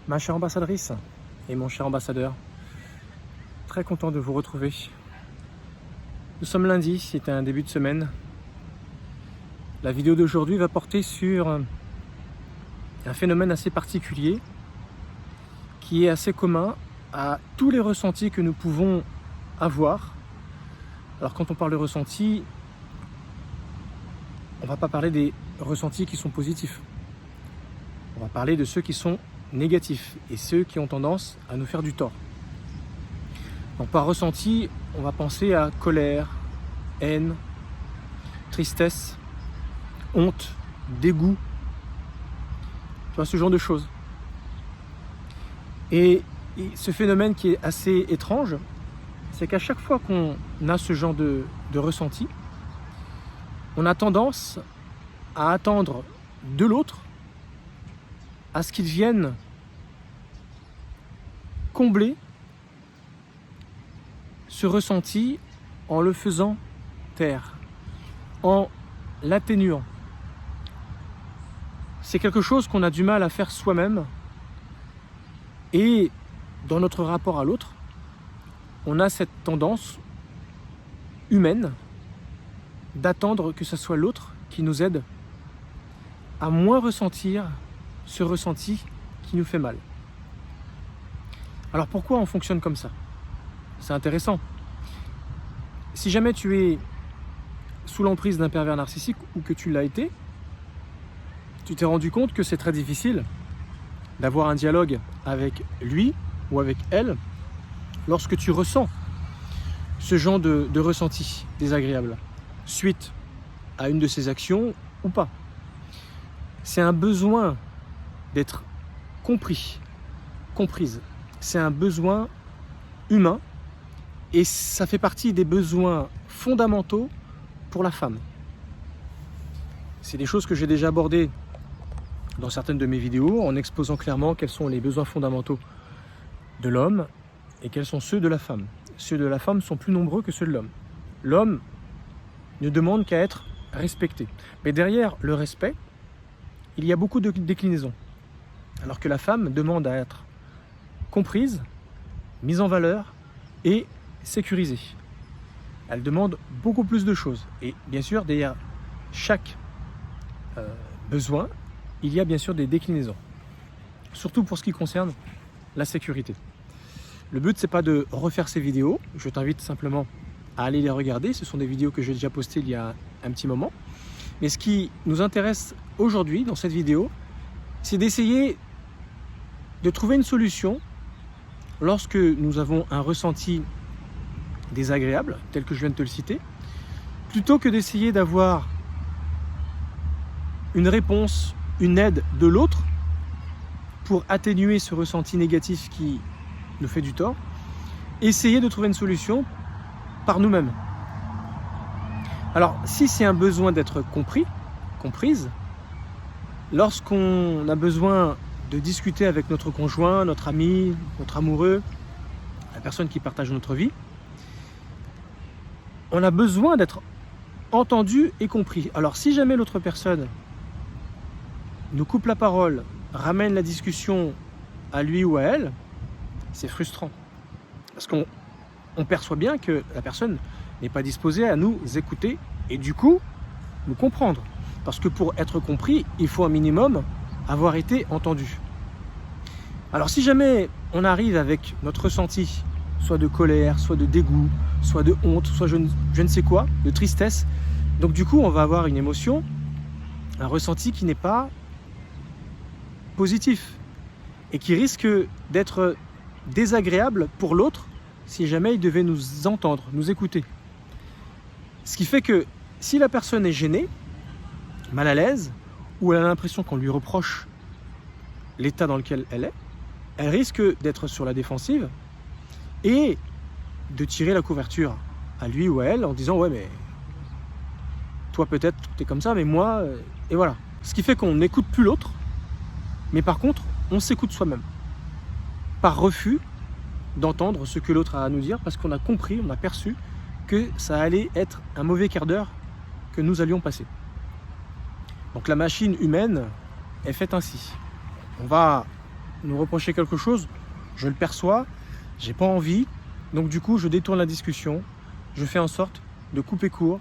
Ma chère ambassadrice et mon cher ambassadeur, très content de vous retrouver. Nous sommes lundi, c'est un début de semaine. La vidéo d'aujourd'hui va porter sur un phénomène assez particulier qui est assez commun à tous les ressentis que nous pouvons avoir. Alors quand on parle de ressentis, on ne va pas parler des ressentis qui sont positifs. On va parler de ceux qui sont négatifs et ceux qui ont tendance à nous faire du tort. Donc par ressenti, on va penser à colère, haine, tristesse, honte, dégoût, tu vois, ce genre de choses. Et ce phénomène qui est assez étrange, c'est qu'à chaque fois qu'on a ce genre de ressenti, on a tendance à attendre de l'autre à ce qu'il vienne combler ce ressenti en le faisant taire, en l'atténuant. C'est quelque chose qu'on a du mal à faire soi-même et dans notre rapport à l'autre, on a cette tendance humaine d'attendre que ce soit l'autre qui nous aide à moins ressentir ce ressenti qui nous fait mal. Alors pourquoi on fonctionne comme ça? C'est intéressant. Si jamais tu es sous l'emprise d'un pervers narcissique ou que tu l'as été, tu t'es rendu compte que c'est très difficile d'avoir un dialogue avec lui ou avec elle lorsque tu ressens ce genre de ressenti désagréable suite à une de ces actions ou pas. C'est un besoin d'être compris, comprise. C'est un besoin humain et ça fait partie des besoins fondamentaux pour la femme. C'est des choses que j'ai déjà abordées dans certaines de mes vidéos en exposant clairement quels sont les besoins fondamentaux de l'homme et quels sont ceux de la femme. Ceux de la femme sont plus nombreux que ceux de l'homme. L'homme ne demande qu'à être respecté. Mais derrière le respect, il y a beaucoup de déclinaisons. Alors que la femme demande à être comprise, mise en valeur et sécurisée. Elle demande beaucoup plus de choses. Et bien sûr, derrière chaque besoin, il y a bien sûr des déclinaisons. Surtout pour ce qui concerne la sécurité. Le but, c'est pas de refaire ces vidéos. Je t'invite simplement à aller les regarder. Ce sont des vidéos que j'ai déjà postées il y a un petit moment. Mais ce qui nous intéresse aujourd'hui dans cette vidéo, c'est d'essayer de trouver une solution lorsque nous avons un ressenti désagréable, tel que je viens de te le citer, plutôt que d'essayer d'avoir une réponse, une aide de l'autre pour atténuer ce ressenti négatif qui nous fait du tort, essayer de trouver une solution par nous-mêmes. Alors, si c'est un besoin d'être compris, comprise, lorsqu'on a besoin de discuter avec notre conjoint, notre ami, notre amoureux, la personne qui partage notre vie, on a besoin d'être entendu et compris. Alors si jamais l'autre personne nous coupe la parole, ramène la discussion à lui ou à elle, c'est frustrant. Parce qu'on perçoit bien que la personne n'est pas disposée à nous écouter et du coup nous comprendre. Parce que pour être compris, il faut un minimum avoir été entendu. Alors si jamais on arrive avec notre ressenti, soit de colère, soit de dégoût, soit de honte, soit je ne sais quoi, de tristesse, donc du coup on va avoir une émotion, un ressenti qui n'est pas positif et qui risque d'être désagréable pour l'autre si jamais il devait nous entendre, nous écouter. Ce qui fait que si la personne est gênée, mal à l'aise, ou elle a l'impression qu'on lui reproche l'état dans lequel elle est, elle risque d'être sur la défensive et de tirer la couverture à lui ou à elle en disant « ouais mais toi peut-être t'es comme ça mais moi… » et voilà. Ce qui fait qu'on n'écoute plus l'autre, mais par contre on s'écoute soi-même par refus d'entendre ce que l'autre a à nous dire parce qu'on a compris, on a perçu que ça allait être un mauvais quart d'heure que nous allions passer. Donc la machine humaine est faite ainsi. On va nous reprocher quelque chose, je le perçois, j'ai pas envie, donc du coup je détourne la discussion, je fais en sorte de couper court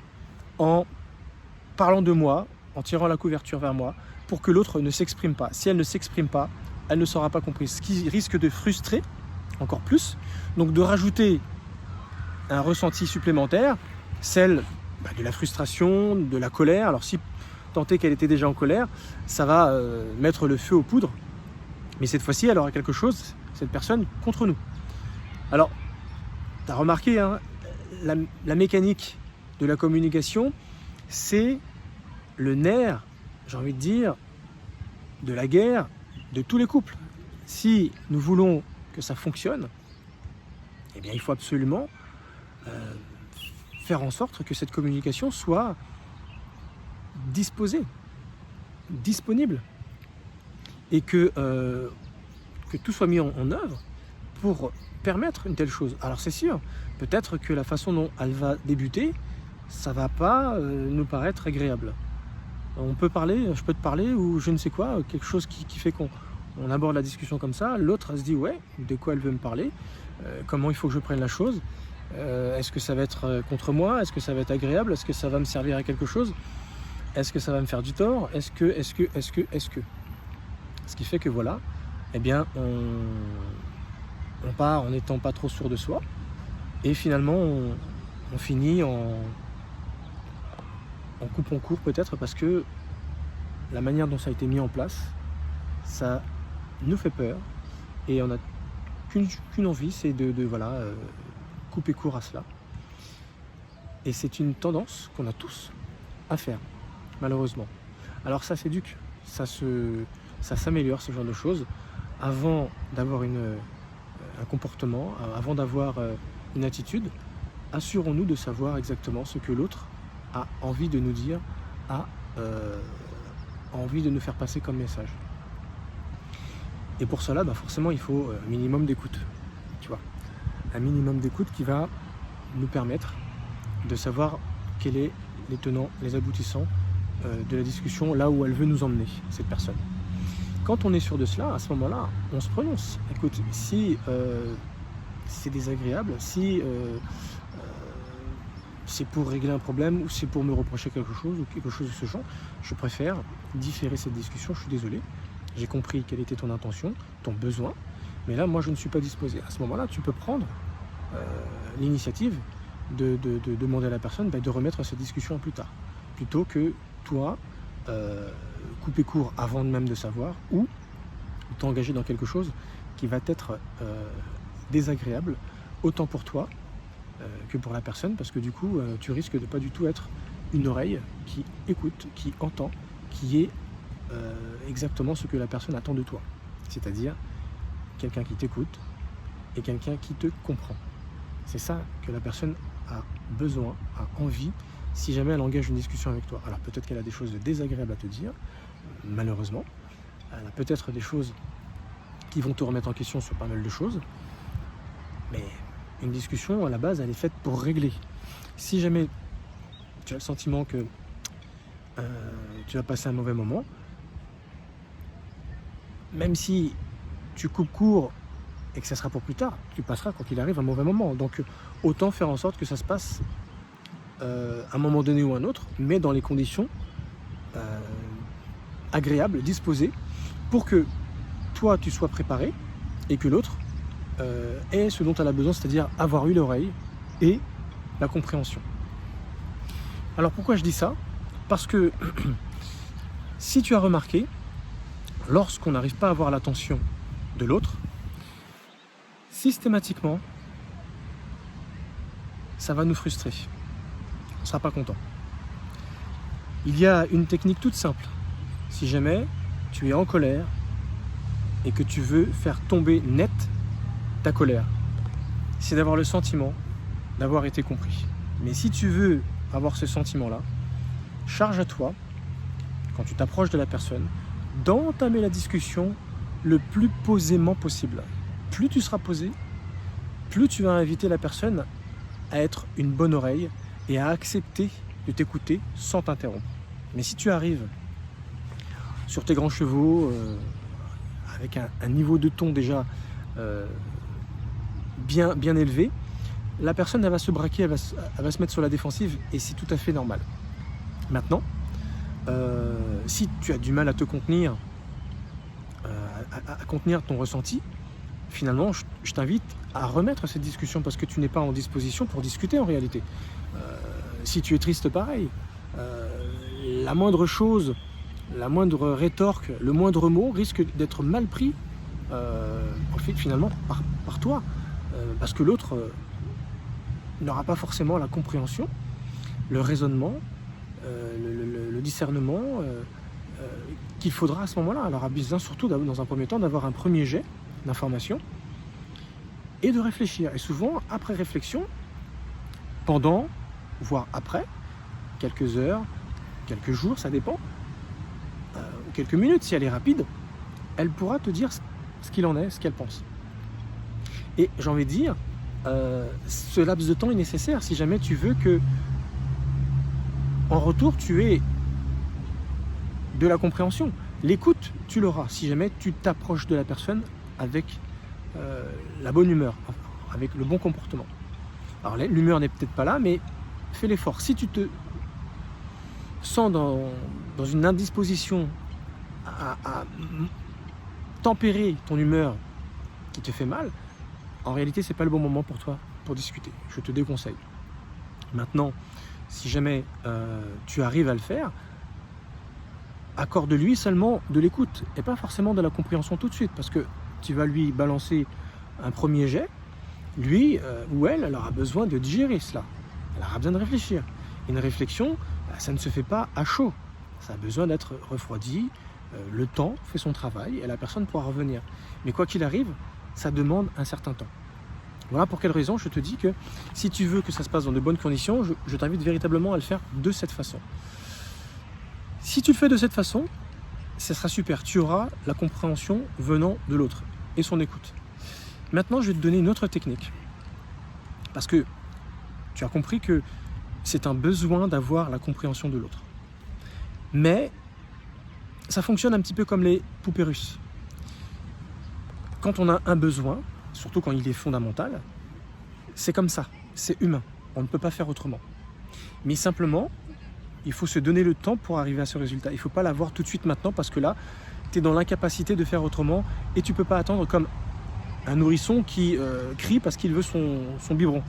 en parlant de moi, en tirant la couverture vers moi, pour que l'autre ne s'exprime pas. Si elle ne s'exprime pas, elle ne sera pas comprise, ce qui risque de frustrer encore plus, donc de rajouter un ressenti supplémentaire, celle de la frustration, de la colère. Alors si tant est qu'elle était déjà en colère, ça va mettre le feu aux poudres, mais cette fois-ci elle aura quelque chose, cette personne, contre nous. Alors, tu as remarqué, hein, la mécanique de la communication, c'est le nerf, j'ai envie de dire, de la guerre de tous les couples. Si nous voulons que ça fonctionne, eh bien, il faut absolument faire en sorte que cette communication soit disposée, disponible, et que tout soit mis en œuvre pour permettre une telle chose. Alors c'est sûr, peut-être que la façon dont elle va débuter, ça va pas nous paraître agréable. On peut parler, je peux te parler, ou je ne sais quoi, quelque chose qui fait qu'on aborde la discussion comme ça, l'autre elle se dit ouais, de quoi elle veut me parler, comment il faut que je prenne la chose, est-ce que ça va être contre moi, est-ce que ça va être agréable, est-ce que ça va me servir à quelque chose, est-ce que ça va me faire du tort, est-ce que. Ce qui fait que voilà, eh bien on part en n'étant pas trop sûr de soi, et finalement on finit en coupant court peut-être, parce que la manière dont ça a été mis en place, ça nous fait peur, et on n'a qu'une envie, c'est de couper court à cela. Et c'est une tendance qu'on a tous à faire, malheureusement. Alors ça s'éduque, ça s'améliore, ce genre de choses, avant d'avoir un comportement, avant d'avoir une attitude. Assurons-nous de savoir exactement ce que l'autre a envie de nous dire, a envie de nous faire passer comme message. Et pour cela, forcément, il faut un minimum d'écoute, tu vois. Un minimum d'écoute qui va nous permettre de savoir quels sont les tenants, les aboutissants de la discussion, là où elle veut nous emmener, cette personne. Quand on est sûr de cela, à ce moment-là, on se prononce. Écoute, si c'est désagréable, si c'est pour régler un problème, ou c'est pour me reprocher quelque chose, ou quelque chose de ce genre, je préfère différer cette discussion. Je suis désolé, j'ai compris quelle était ton intention, ton besoin, mais là, moi, je ne suis pas disposé. À ce moment-là, tu peux prendre l'initiative de demander à la personne de remettre cette discussion plus tard, plutôt que toi, couper court avant même de savoir, ou t'engager dans quelque chose qui va être désagréable, autant pour toi que pour la personne, parce que du coup, tu risques de pas du tout être une oreille qui écoute, qui entend, qui est exactement ce que la personne attend de toi. C'est-à-dire quelqu'un qui t'écoute et quelqu'un qui te comprend. C'est ça que la personne a besoin, a envie, si jamais elle engage une discussion avec toi. Alors peut-être qu'elle a des choses désagréables à te dire, malheureusement. Elle a peut-être des choses qui vont te remettre en question sur pas mal de choses. Mais une discussion, à la base, elle est faite pour régler. Si jamais tu as le sentiment que tu vas passer un mauvais moment, même si tu coupes court et que ça sera pour plus tard, tu passeras, quand il arrive, un mauvais moment. Donc autant faire en sorte que ça se passe à un moment donné ou un autre, mais dans les conditions agréables, disposées, pour que toi tu sois préparé et que l'autre ait ce dont elle a besoin, c'est-à-dire avoir eu l'oreille et la compréhension. Alors pourquoi je dis ça? Parce que si tu as remarqué, lorsqu'on n'arrive pas à avoir l'attention de l'autre, systématiquement, ça va nous frustrer. On ne sera pas content. Il y a une technique toute simple. Si jamais tu es en colère et que tu veux faire tomber net ta colère, c'est d'avoir le sentiment d'avoir été compris. Mais si tu veux avoir ce sentiment-là, charge à toi, quand tu t'approches de la personne, d'entamer la discussion le plus posément possible. Plus tu seras posé, plus tu vas inviter la personne à être une bonne oreille et à accepter de t'écouter sans t'interrompre. Mais si tu arrives sur tes grands chevaux, avec un niveau de ton déjà bien élevé, la personne elle va se braquer, elle va se mettre sur la défensive et c'est tout à fait normal. Maintenant, si tu as du mal à te contenir, à contenir ton ressenti, finalement, je t'invite à remettre cette discussion parce que tu n'es pas en disposition pour discuter en réalité. Si tu es triste, pareil. La moindre chose, la moindre rétorque, le moindre mot risque d'être mal pris finalement par toi. Parce que l'autre n'aura pas forcément la compréhension, le raisonnement, le discernement qu'il faudra à ce moment-là. Alors, il a besoin surtout, dans un premier temps, d'avoir un premier jet d'information et de réfléchir. Et souvent, après réflexion, pendant, voire après, quelques heures, quelques jours, ça dépend, ou quelques minutes, si elle est rapide, elle pourra te dire ce qu'il en est, ce qu'elle pense. Et j'ai envie de dire, ce laps de temps est nécessaire si jamais tu veux que, en retour, tu aies de la compréhension. L'écoute, tu l'auras si jamais tu t'approches de la personne avec la bonne humeur, avec le bon comportement. Alors l'humeur n'est peut-être pas là, mais fais l'effort. Si tu te sens dans une indisposition à tempérer ton humeur qui te fait mal, en réalité, ce n'est pas le bon moment pour toi pour discuter. Je te déconseille. Maintenant, si jamais tu arrives à le faire, accorde-lui seulement de l'écoute et pas forcément de la compréhension tout de suite parce que tu vas lui balancer un premier jet. Lui ou elle aura besoin de digérer cela. Elle aura besoin de réfléchir. Une réflexion, ça ne se fait pas à chaud. Ça a besoin d'être refroidi. Le temps fait son travail et la personne pourra revenir. Mais quoi qu'il arrive, ça demande un certain temps. Voilà pour quelle raison je te dis que si tu veux que ça se passe dans de bonnes conditions, je t'invite véritablement à le faire de cette façon. Si tu le fais de cette façon, ça sera super. Tu auras la compréhension venant de l'autre et son écoute. Maintenant, je vais te donner une autre technique. Parce que tu as compris que c'est un besoin d'avoir la compréhension de l'autre. Mais ça fonctionne un petit peu comme les poupées russes. Quand on a un besoin, surtout quand il est fondamental, c'est comme ça, c'est humain. On ne peut pas faire autrement. Mais simplement, il faut se donner le temps pour arriver à ce résultat. Il ne faut pas l'avoir tout de suite maintenant parce que là, tu es dans l'incapacité de faire autrement et tu ne peux pas attendre comme un nourrisson qui crie parce qu'il veut son biberon.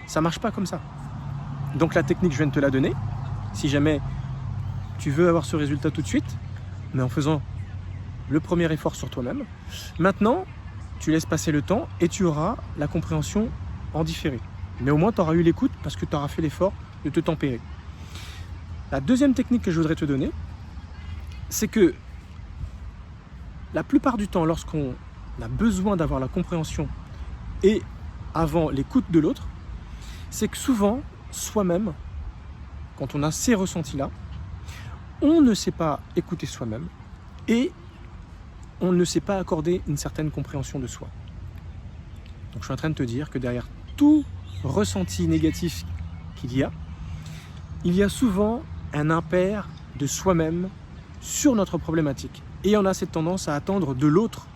Ça ne marche pas comme ça. Donc la technique, je viens de te la donner. Si jamais tu veux avoir ce résultat tout de suite, mais en faisant le premier effort sur toi-même, maintenant, tu laisses passer le temps et tu auras la compréhension en différé. Mais au moins, tu auras eu l'écoute parce que tu auras fait l'effort de te tempérer. La deuxième technique que je voudrais te donner, c'est que la plupart du temps, lorsqu'on a besoin d'avoir la compréhension et avant l'écoute de l'autre, c'est que souvent, soi-même, quand on a ces ressentis-là, on ne sait pas écouter soi-même et on ne sait pas accorder une certaine compréhension de soi. Donc je suis en train de te dire que derrière tout ressenti négatif qu'il y a souvent un impair de soi-même sur notre problématique. Et on a cette tendance à attendre de l'autre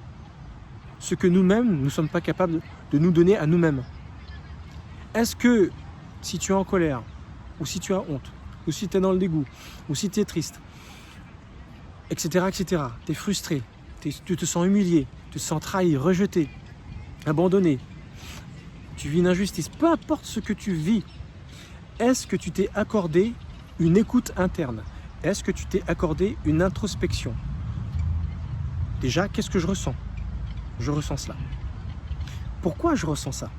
ce que nous-mêmes, nous ne sommes pas capables de nous donner à nous-mêmes. Est-ce que si tu es en colère, ou si tu as honte, ou si tu es dans le dégoût, ou si tu es triste, etc., tu es frustré, tu te sens humilié, tu te sens trahi, rejeté, abandonné, tu vis une injustice, peu importe ce que tu vis, est-ce que tu t'es accordé une écoute interne? Est-ce que tu t'es accordé une introspection? Déjà, qu'est-ce que je ressens? Je ressens cela. Pourquoi je ressens ça?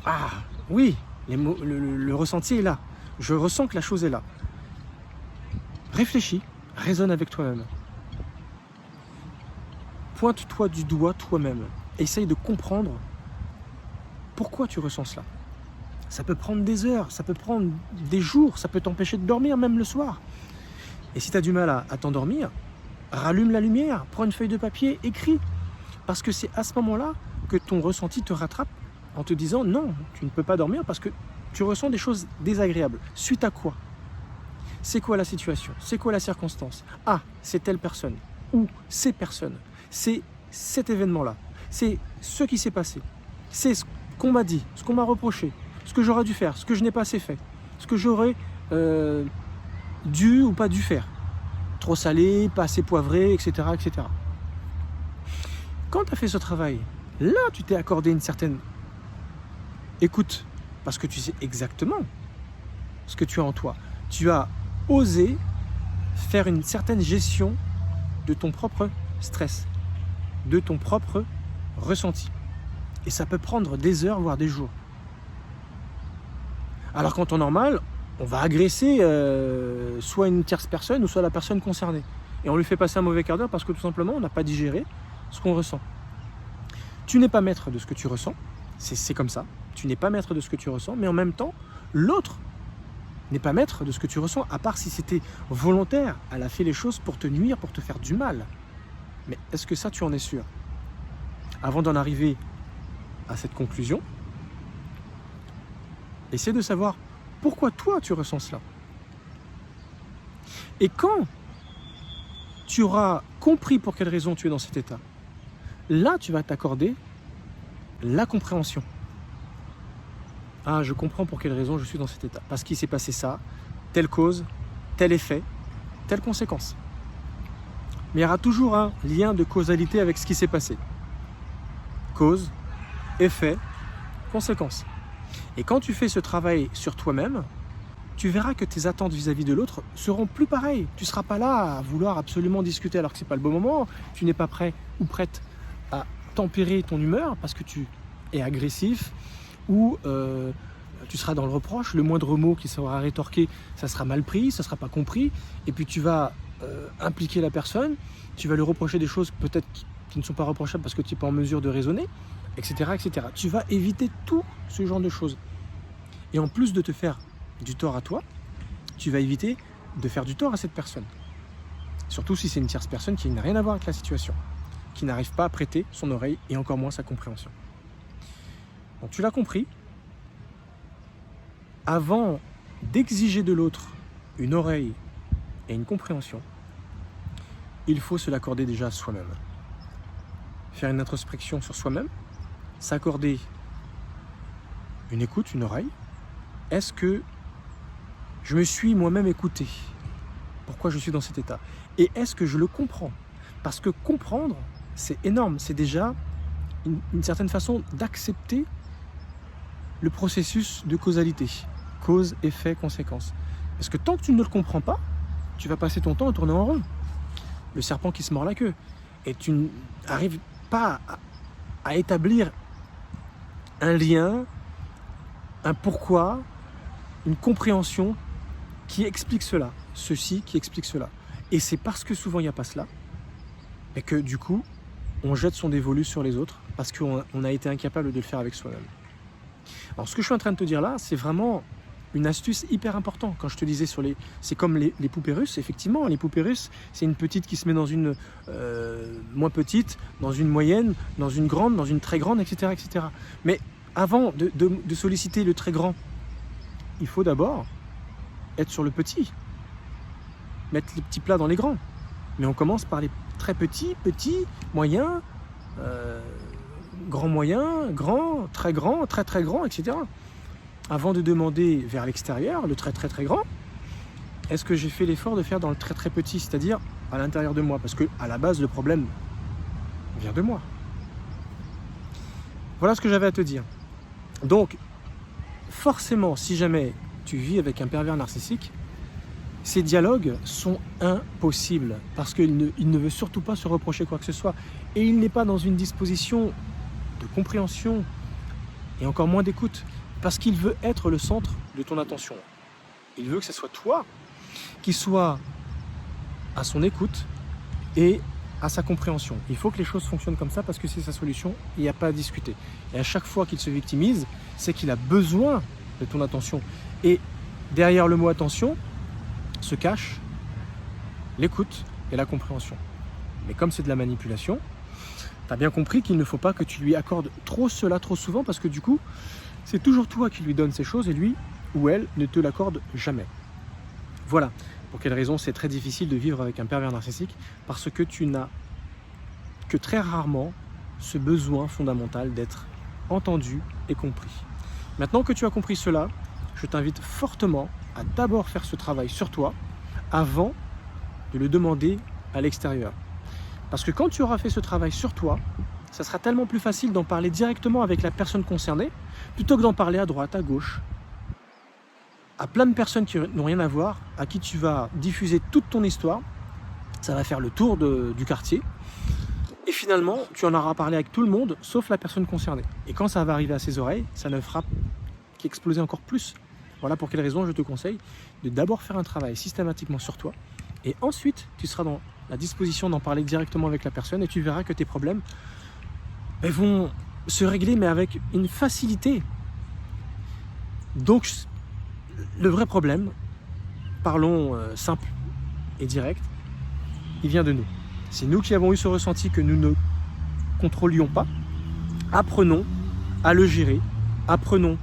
Ah, oui, le ressenti est là. Je ressens que la chose est là. Réfléchis, raisonne avec toi-même. Pointe-toi du doigt toi-même. Essaye de comprendre pourquoi tu ressens cela. Ça peut prendre des heures, ça peut prendre des jours, ça peut t'empêcher de dormir même le soir. Et si tu as du mal à t'endormir, rallume la lumière, prends une feuille de papier, écris. Parce que c'est à ce moment-là que ton ressenti te rattrape en te disant non, tu ne peux pas dormir parce que tu ressens des choses désagréables. Suite à quoi? C'est quoi la situation? C'est quoi la circonstance? Ah, c'est telle personne. ou ces personnes, c'est cet événement-là, c'est ce qui s'est passé, c'est ce qu'on m'a dit, ce qu'on m'a reproché, ce que j'aurais dû faire, ce que je n'ai pas assez fait, ce que j'aurais dû ou pas dû faire. Trop salé, pas assez poivré, etc. etc. Quand tu as fait ce travail, là tu t'es accordé une certaine écoute, parce que tu sais exactement ce que tu as en toi. Tu as osé faire une certaine gestion de ton propre stress, de ton propre ressenti. Et ça peut prendre des heures, voire des jours. Alors qu'en temps normal, on va agresser soit une tierce personne ou soit la personne concernée. Et on lui fait passer un mauvais quart d'heure parce que tout simplement, on n'a pas digéré ce qu'on ressent. Tu n'es pas maître de ce que tu ressens, c'est comme ça. Tu n'es pas maître de ce que tu ressens, mais en même temps, l'autre n'est pas maître de ce que tu ressens, à part si c'était volontaire. Elle a fait les choses pour te nuire, pour te faire du mal. Mais est-ce que ça, tu en es sûr? Avant d'en arriver à cette conclusion, essaie de savoir pourquoi toi tu ressens cela. Et quand tu auras compris pour quelle raison tu es dans cet état, là tu vas t'accorder la compréhension. Ah, je comprends pour quelle raison je suis dans cet état. Parce qu'il s'est passé ça, telle cause, tel effet, telle conséquence. Mais il y aura toujours un lien de causalité avec ce qui s'est passé. Cause, effet, conséquence. Et quand tu fais ce travail sur toi-même, tu verras que tes attentes vis-à-vis de l'autre seront plus pareilles. Tu ne seras pas là à vouloir absolument discuter alors que ce n'est pas le bon moment. Tu n'es pas prêt ou prête à tempérer ton humeur parce que tu es agressif ou tu seras dans le reproche. Le moindre mot qui sera rétorqué, ça sera mal pris, ça ne sera pas compris. Et puis tu vas impliquer la personne, tu vas lui reprocher des choses peut-être qui ne sont pas reprochables parce que tu n'es pas en mesure de raisonner, etc., etc. Tu vas éviter tout ce genre de choses. Et en plus de te faire du tort à toi, tu vas éviter de faire du tort à cette personne. Surtout si c'est une tierce personne qui n'a rien à voir avec la situation, qui n'arrive pas à prêter son oreille et encore moins sa compréhension. Donc tu l'as compris, avant d'exiger de l'autre une oreille et une compréhension, il faut se l'accorder déjà à soi-même. Faire une introspection sur soi-même, s'accorder une écoute, une oreille. Est-ce que je me suis moi-même écouté? Pourquoi je suis dans cet état? Et est-ce que je le comprends? Parce que comprendre, c'est énorme. C'est déjà une certaine façon d'accepter le processus de causalité. Cause, effet, conséquence. Parce que tant que tu ne le comprends pas, tu vas passer ton temps à tourner en rond. Le serpent qui se mord la queue. Et tu n'arrives pas à établir un lien, un pourquoi, une compréhension qui explique cela, ceci qui explique cela. Et c'est parce que souvent il n'y a pas cela, et que du coup, on jette son dévolu sur les autres, parce qu'on a été incapable de le faire avec soi-même. Alors ce que je suis en train de te dire là, c'est vraiment une astuce hyper importante. Quand je te disais sur c'est comme les poupées russes, effectivement, les poupées russes, c'est une petite qui se met dans une moins petite, dans une moyenne, dans une grande, dans une très grande, etc. etc. Mais avant de solliciter le très grand, il faut d'abord être sur le petit, mettre les petits plats dans les grands. Mais on commence par les très petits, moyens, grand moyen, grand, très grand, etc. Avant de demander vers l'extérieur, le très grand, est-ce que j'ai fait l'effort de faire dans le très petit, c'est-à-dire à l'intérieur de moi? Parce que à la base, le problème vient de moi. Voilà ce que j'avais à te dire. Donc, forcément, si jamais tu vis avec un pervers narcissique, ces dialogues sont impossibles parce qu'il ne veut surtout pas se reprocher quoi que ce soit. Et il n'est pas dans une disposition de compréhension et encore moins d'écoute parce qu'il veut être le centre de ton attention. Il veut que ce soit toi qui sois à son écoute et à sa compréhension. Il faut que les choses fonctionnent comme ça parce que c'est sa solution, il n'y a pas à discuter. Et à chaque fois qu'il se victimise, c'est qu'il a besoin de ton attention. Et derrière le mot attention se cache l'écoute et la compréhension. Mais comme c'est de la manipulation, tu as bien compris qu'il ne faut pas que tu lui accordes trop cela trop souvent parce que du coup, c'est toujours toi qui lui donnes ces choses et lui ou elle ne te l'accorde jamais. Voilà. Pour quelle raison c'est très difficile de vivre avec un pervers narcissique? Parce que tu n'as que très rarement ce besoin fondamental d'être entendu et compris. Maintenant que tu as compris cela, je t'invite fortement à d'abord faire ce travail sur toi avant de le demander à l'extérieur. Parce que quand tu auras fait ce travail sur toi, ça sera tellement plus facile d'en parler directement avec la personne concernée plutôt que d'en parler à droite, à gauche, à plein de personnes qui n'ont rien à voir, à qui tu vas diffuser toute ton histoire. Ça va faire le tour du quartier. Et finalement, tu en auras parlé avec tout le monde, sauf la personne concernée. Et quand ça va arriver à ses oreilles, ça ne fera qu'exploser encore plus. Voilà pour quelle raison je te conseille de d'abord faire un travail systématiquement sur toi. Et ensuite, tu seras dans la disposition d'en parler directement avec la personne et tu verras que tes problèmes vont se régler, mais avec une facilité. Donc, le vrai problème, parlons simple et direct, il vient de nous. C'est nous qui avons eu ce ressenti que nous ne contrôlions pas. Apprenons à le gérer, apprenons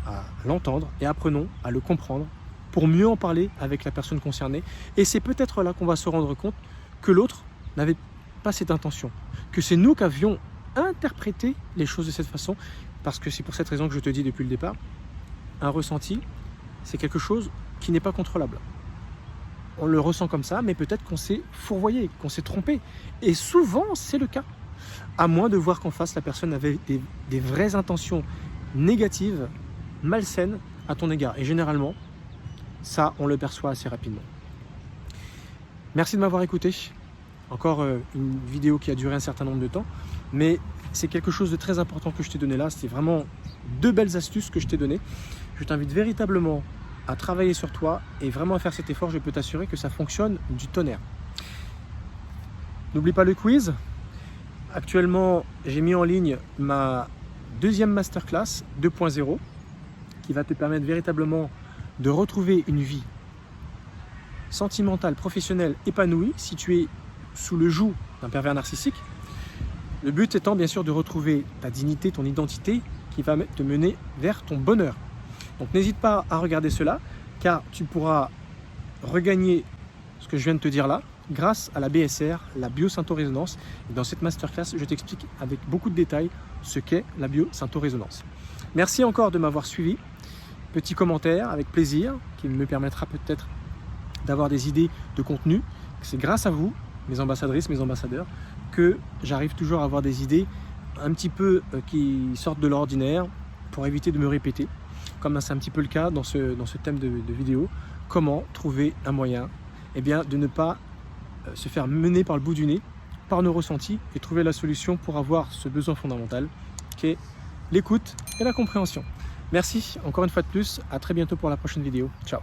à l'entendre et apprenons à le comprendre pour mieux en parler avec la personne concernée. Et c'est peut-être là qu'on va se rendre compte que l'autre n'avait pas cette intention, que c'est nous qui avions interprété les choses de cette façon, parce que c'est pour cette raison que je te dis depuis le départ, un ressenti, c'est quelque chose qui n'est pas contrôlable. On le ressent comme ça, mais peut-être qu'on s'est fourvoyé, qu'on s'est trompé. Et souvent, c'est le cas. À moins de voir qu'en face, la personne avait des vraies intentions négatives, malsaines à ton égard. Et généralement, ça, on le perçoit assez rapidement. Merci de m'avoir écouté. Encore une vidéo qui a duré un certain nombre de temps, mais c'est quelque chose de très important que je t'ai donné là. C'est vraiment 2 belles astuces que je t'ai données. Je t'invite véritablement à travailler sur toi et vraiment à faire cet effort. Je peux t'assurer que ça fonctionne du tonnerre. N'oublie pas le quiz. Actuellement, j'ai mis en ligne ma 2e masterclass 2.0 qui va te permettre véritablement de retrouver une vie sentimentale, professionnelle, épanouie si tu es sous le joug d'un pervers narcissique. Le but étant bien sûr de retrouver ta dignité, ton identité qui va te mener vers ton bonheur. Donc n'hésite pas à regarder cela, car tu pourras regagner ce que je viens de te dire là grâce à la BSR, la biosyntho-résonance. Et dans cette masterclass, je t'explique avec beaucoup de détails ce qu'est la biosyntho-résonance. Merci encore de m'avoir suivi. Petit commentaire avec plaisir qui me permettra peut-être d'avoir des idées de contenu. C'est grâce à vous, mes ambassadrices, mes ambassadeurs, que j'arrive toujours à avoir des idées un petit peu qui sortent de l'ordinaire pour éviter de me répéter. Comme c'est un petit peu le cas dans ce thème de vidéo, comment trouver un moyen de ne pas se faire mener par le bout du nez, par nos ressentis, et trouver la solution pour avoir ce besoin fondamental qui est l'écoute et la compréhension. Merci encore une fois de plus, à très bientôt pour la prochaine vidéo. Ciao.